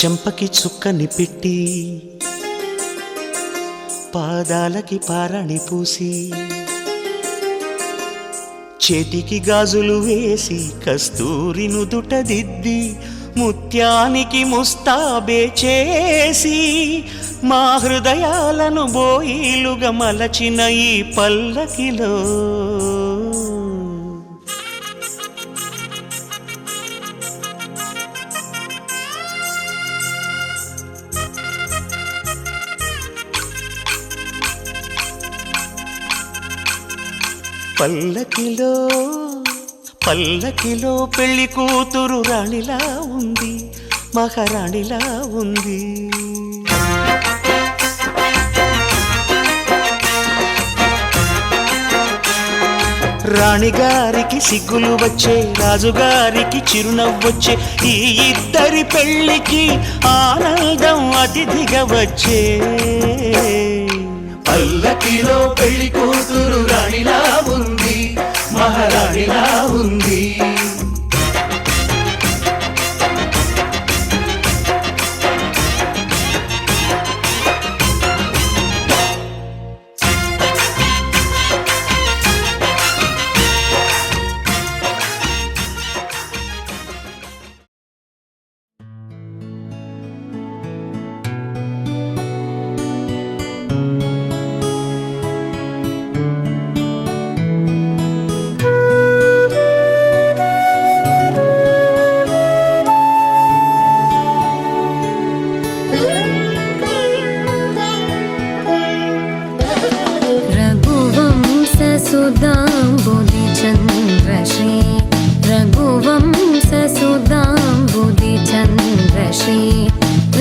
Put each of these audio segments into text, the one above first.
చెంపకి చుక్కని పెట్టి పాదాలకి పారాణి పూసి చేతికి గాజులు వేసి కస్తూరి నుదుట దిద్ది ముత్యానికి ముస్తాబే చేసి మా హృదయాలను బోయిలుగా మలచిన ఈ పల్లకిలో పల్లకిలో పల్లకిలో పెళ్లి కూతురు రాణిలా ఉంది, మహారాణిలా ఉంది. రాణిగారికి సిగ్గులు వచ్చే, రాజుగారికి చిరునవ్వొచ్చే, ఈ ఇద్దరి పెళ్లికి ఆనందం అతిథిగా వచ్చే. పల్లకిలో పెళ్లి కూతురు రాణిలా ఉంది, మహారాణిలా ఉంది.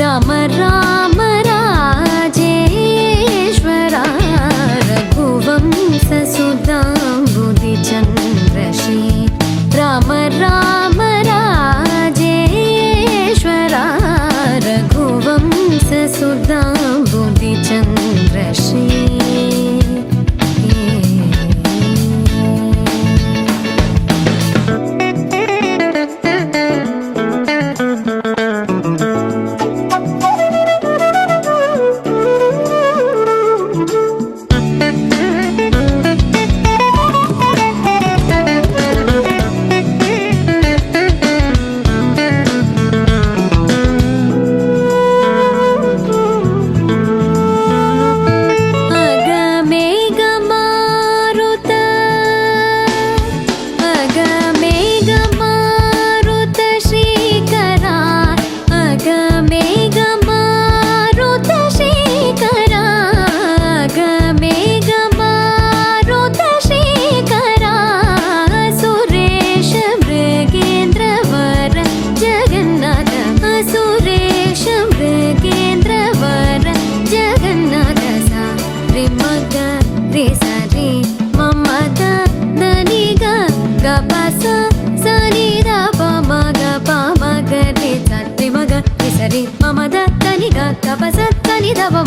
राम राम राजेश्वरा रघुवंशसुधाम्बुधिचन्द्रश्री राम राम राजेश्वरा रघुवंशसुधाम्बुधिचन्द्रश्री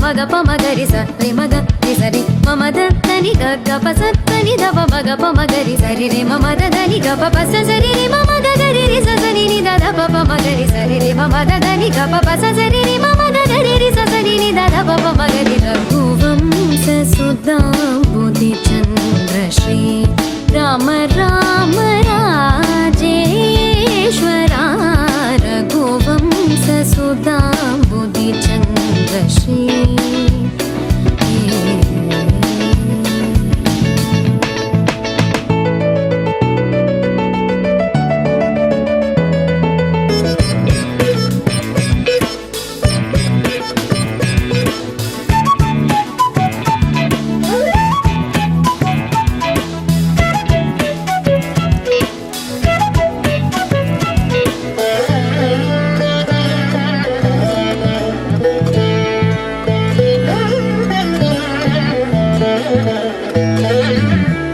మగ పమగరి సరి మగ సరి మమ దని గ పసని దవ మగ పమగరి సరి రే మమ దని గ పస సరి రే మమ గరి రి సని ని ద పమగరి సరి రే మమ దని గ పస సరి రే మమ గరి రి సని ని ద పమగరి రఘువంశ సుధాంబుధిచంద్రశ్రీ రామ రామ రాజేశ్వరా రఘువంశ సుధాంబుధిచంద్రశ్రీ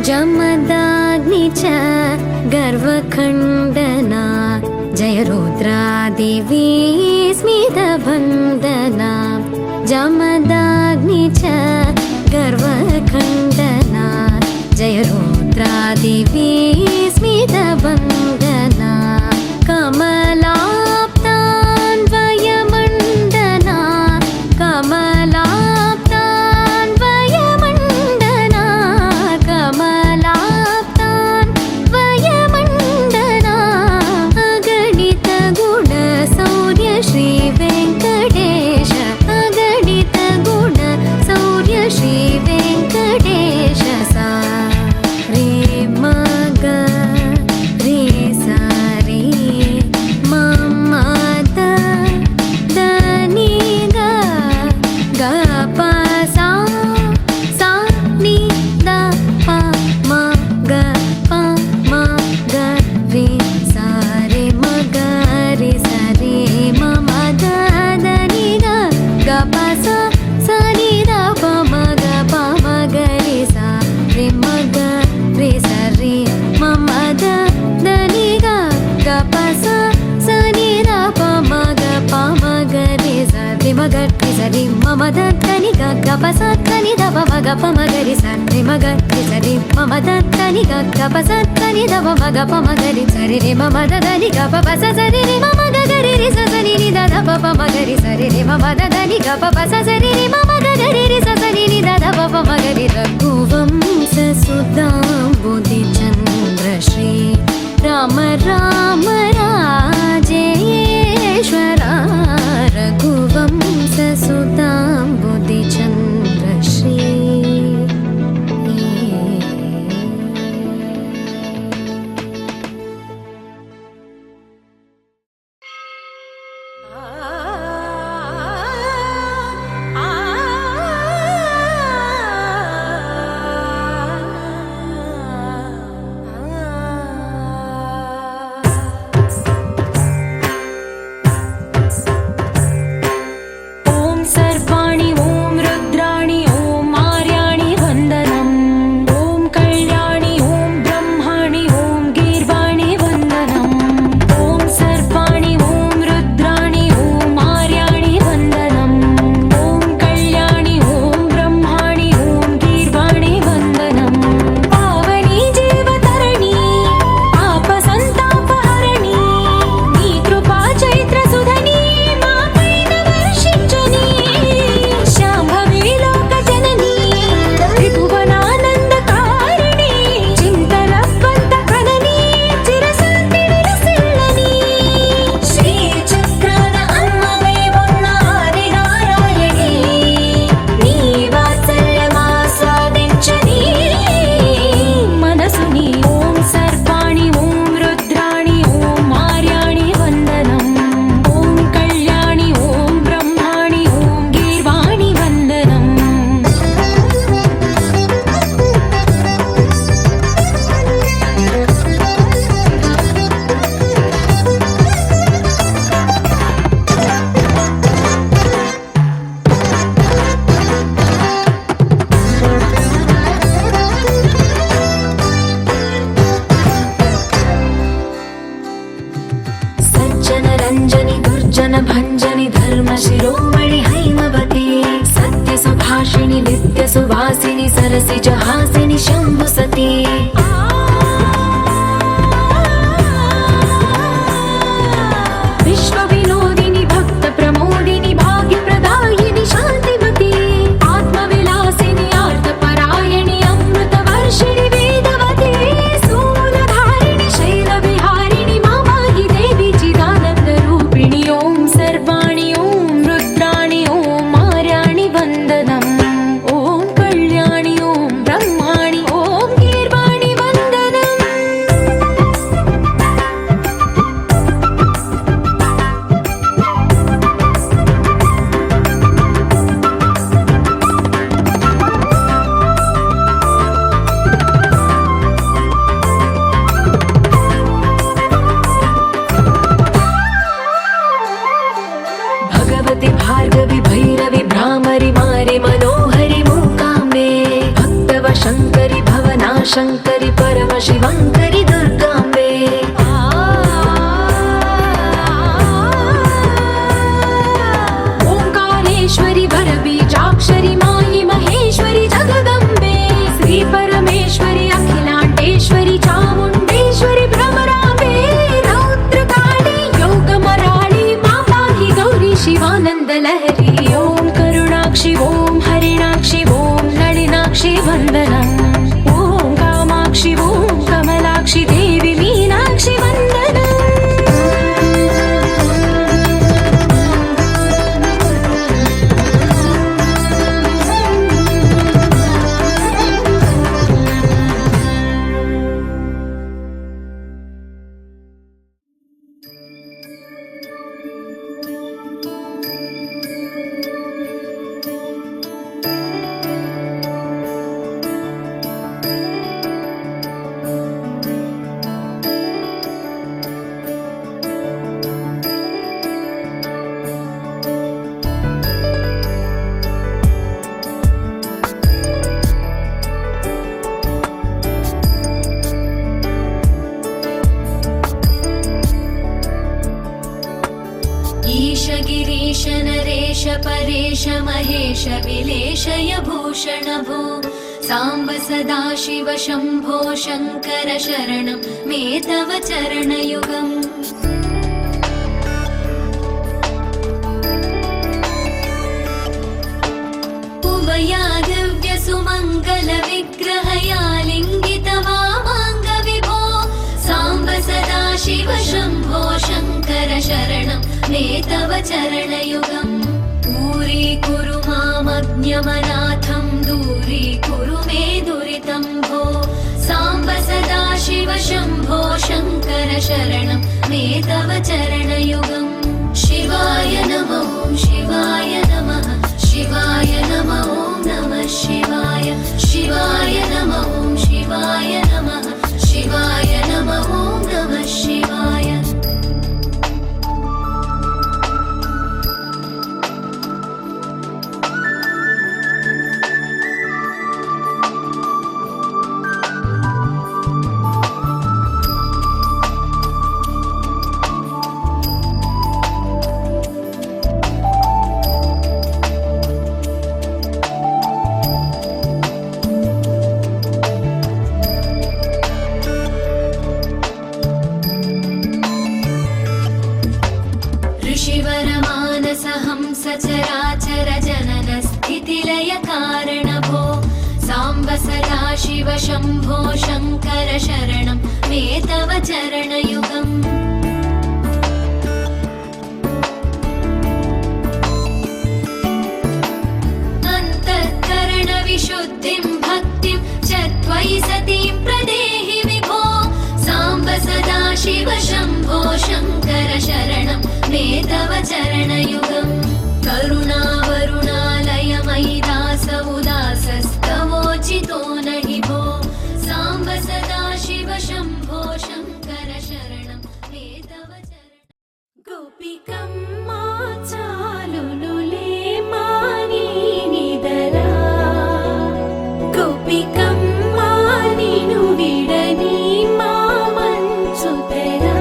जमदाग्नि च गर्वखण्डना जय रुद्रादेवी स्मितबन्धना जमदाग्नि च गर्वखण्डना जय रुद्रादेवी स्मितबन्धना कमलाप्तान्वयमण्डना గప సత్తని దవ మగ పమగరి సరి మగ సరి మమ దత్తని గప సత్తని దవ మగ పమగరి సరి రి మమ దని గప పస సరి రి మమ గరి రి సని ని దద పమగరి సరి రి మమ దని గప పస సరి రి మమ గరి రి సని ని దద పమగరి రఘువంశ సుధాంబుధి చంద్ర శ్రీ రామ రామ రాజేశ్వర రఘువంశ సుధాంబుధి చంద్ర శ్రీ भंजनि धर्म शिरोमणि हैमवती सत्य सुभाषिणि नित्य सुवासिनि सरसिज हासिनि शंभु सती विश्व विनोदिनि भक्त प्रमोदिनि भाग्य प्रदायिनि शांतिमती आत्मविलासिनि आर्तपरायणि अमृत वर्षिणि वेदवती सूलधारिणि शैल विहारिणि मामाहि देवी चिदानंद रूपिणि ओम सर्वाणि ओम रुद्राणि ओम आर्याणि वंदनम् ओम कल्याणि ओम ब्रह्माणि ओम गीर्वाणि वंदनम् भगवति भार्गवि भैरवि भ्रामरि मारि मनोहरि मूकाम्बे भक्तव शङ्करि भवना शङ्करि परम शिवङ्करि दुर्गाम्बे ओंकारेश्वरि वरबीजाक्षरि मायि महेश्वरि जगदम्बे श्री परमेश्वरि अखिलाण्डेश्वरि चामुण्डेश्वरि भ्रमराम्बे रौद्रकाली योगमराळि मापाहि गौरी शिवानंद लहरी ओम करुणाक्षि ओम हरिणाक्षि ओम नलिनाक्षि वंदनम् ओम कामाक्षि ओम कमल महेश नरेश परेश महेश विलेशय भूषण भो साम्ब सदाशिव शम्भो शङ्कर शरणं मे तव चरणयुगम् उभया दिव्यसुमङ्गलविग्रहया लिङ्गितवामाङ्गविभो साम्ब सदाशिव शम्भो शङ्कर शरणं मे तव चरणयुगम् दूरीकुरु मामज्ञमनाथं दूरीकुरु मे दुरितं भो साम्ब सदाशिव शम्भो शङ्कर शरणं मे तव चरणयुगम् शिवाय नमः शिवाय नमः शिवाय नमः ॐ नमः शिवाय शिवाय नमः ॐ शिवाय नमः शिवाय नमः ॐ नमः शिवाय ऋषिवरमानसहंस चराचर जनन स्थितिलय कारण भो साम्ब सदाशिव शम्भो शङ्कर शरणं मे तव चरणयुगम् अन्तःकरणविशुद्धिं भक्तिं च त्वयि सतीं प्रदेहि विभो साम्ब सदाशिव शम्भो शङ्कर शरणं मे तव चरणयुगम् करुणावरुणालय मयि दास उदासस्तवोचितो नहि भो साम्ब सदाशिव शम्भो शङ्कर शरणं मे तव चरणं गोपिकम्मा चालुनुले मानी निदरा गोपिकम्मा निनु विडनी मा मंचुतरा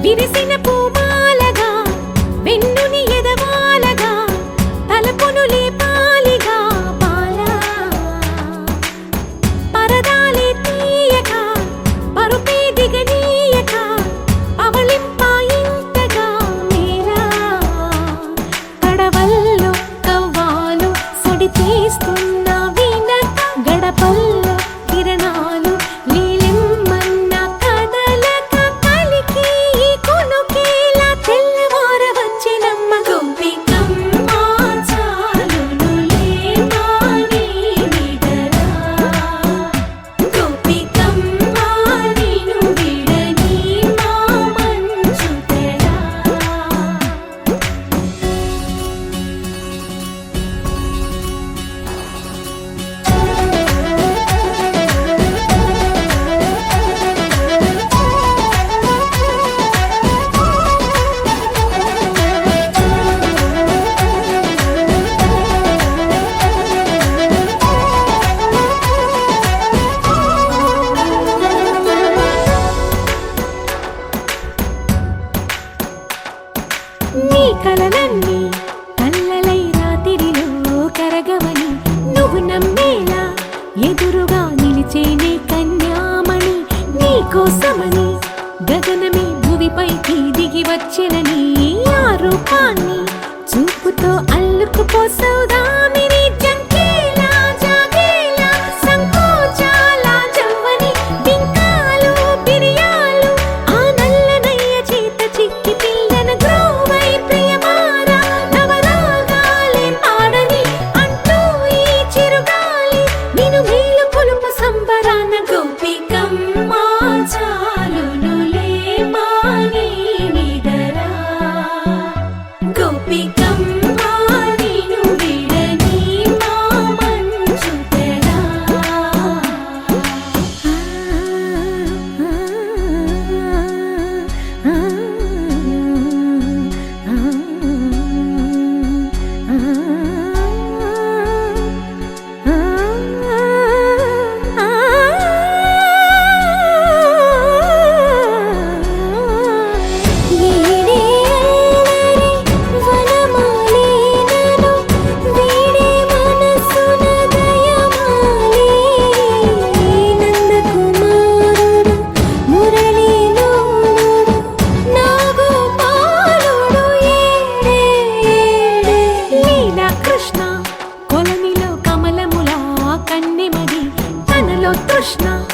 విరిసిన పూమాలగా వెన్నుని ఎదవాలగా తలపును లేపాలిగా బాలా పరదాలే తీయక పరుపే దిగనీయక అవళింపాయింతగా మేరా కడవల్లో కవ్వాలు సొడి చేస్తున్న వినత గడపల్లో కిరణాలు నీలిమ్మన్న కదలక కలికి కొనుకేలా తెల్లవార వచ్చినమ్మ గోపికమ్మ చాలునులే మాని నిదరా గోపికమ్మ నిను విడని మా మంచుతెరా నీ కలలన్నీ కల్లలై రాత్రిలో కరగవని నువ్వు నమ్మేలా ఎదురుగా నిలిచేనే కన్యామణి నీ కోసమని గగనమే భువిపైకి దిగి వచ్చినని ఆ రూపాన్ని చూపుతో అల్లుకుపోసౌదామిని జంకేలా జాగేలా సంకోచాల జవ్వని బింకాలు బిరియాలు ఆ నల్లనయ్య చేత చిక్కి పిల్లన గ్రోవై ప్రియమారా నవరాగాలే పాడని అంటూ ఈ చిరుగాలి నిను మేలు కొలుపు సంబరాన గోపికమ్మ చాలునులే మాని నిదరా కృష్ణ